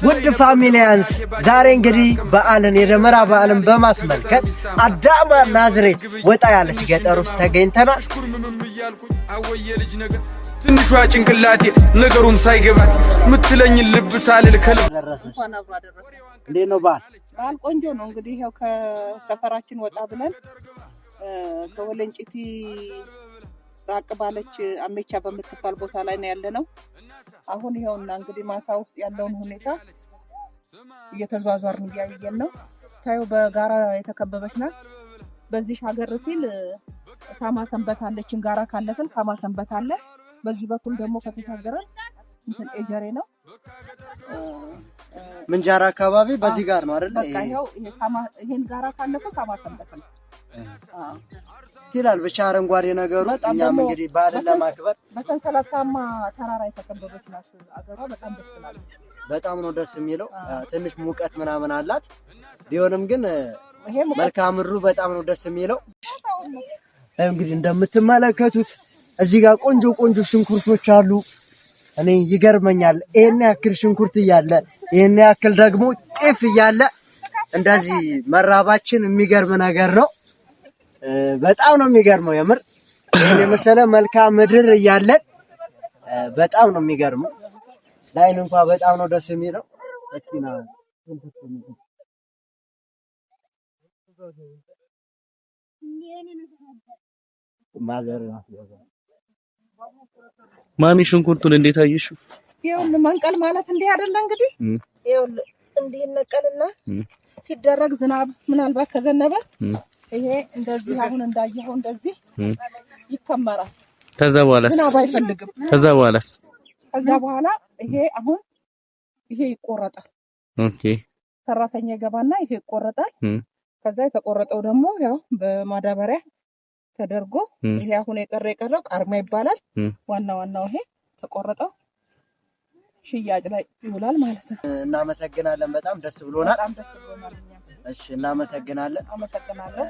ውድ ፋሚሊያንስ ዛሬ እንግዲህ በዓልን የደመራ በዓልን በማስመልከት አዳማ ናዝሬት ወጣ ያለች ገጠር ውስጥ ተገኝተናል። ትንሿ ጭንቅላቴ ነገሩን ሳይገባት ምትለኝ ልብ ሳልል ከልብ እንዴት ነው በዓል? በዓል ቆንጆ ነው። እንግዲህ ያው ከሰፈራችን ወጣ ብለን ከወለንጭቲ ራቅ ባለች አሜቻ በምትባል ቦታ ላይ ነው ያለነው። አሁን ይሄውና እንግዲህ ማሳ ውስጥ ያለውን ሁኔታ እየተዟዟርን እያየን ነው። ታዩ በጋራ የተከበበች ናት። በዚህ ሀገር ሲል ሳማ ሰንበት አለችን። ጋራ ካለፈን ሳማ ሰንበት አለ። በዚህ በኩል ደግሞ ከተሻገረን እንትን ኤጀሬ ነው። ምንጃራ አካባቢ በዚህ ጋር ነው አይደል? በቃ ይሄን ጋራ ካለፈ ሳማ ሰንበት ነው። ይላል ብቻ አረንጓዴ ነገሩ። እኛም እንግዲህ በዓልን ለማክበር በሰንሰለታማ ተራራ የተከበበች ናት። አገሯ በጣም ደስ ትላለች። በጣም ነው ደስ የሚለው። ትንሽ ሙቀት ምናምን አላት። ቢሆንም ግን መልክዓ ምድሩ በጣም ነው ደስ የሚለው። እንግዲህ እንደምትመለከቱት እዚህ ጋር ቆንጆ ቆንጆ ሽንኩርቶች አሉ። እኔ ይገርመኛል። ይሄን ያክል ሽንኩርት እያለ ይሄን ያክል ደግሞ ጤፍ እያለ እንደዚህ መራባችን የሚገርም ነገር ነው። በጣም ነው የሚገርመው። የምር ይሄን የመሰለ መልክዓ ምድር እያለን በጣም ነው የሚገርመው። ላይን እንኳን በጣም ነው ደስ የሚለው። እኪና ማሚ ሽንኩርቱን እንዴት አየሽው? ይኸውልህ መንቀል ማለት እንዲህ አይደለ እንግዲህ ይኸውልህ እንዲህ ነቀልና ሲደረግ ዝናብ ምናልባት ከዘነበ ይሄ እንደዚህ አሁን እንዳየኸው እንደዚህ ይከመራል። ከዛ በኋላስ ዝናብ አይፈልግም። ከዛ በኋላ ይሄ አሁን ይሄ ይቆረጣል። ኦኬ ሰራተኛ ይገባና ይሄ ይቆረጣል። ከዛ የተቆረጠው ደግሞ ያው በማዳበሪያ ተደርጎ ይሄ አሁን የቀረው ቃርማ ይባላል። ዋናው ይሄ ተቆረጠው ሽያጭ ላይ ይውላል ማለት ነው። እናመሰግናለን። በጣም ደስ ብሎናል። በጣም ደስ ብሎናል። እሺ እናመሰግናለን። አመሰግናለሁ።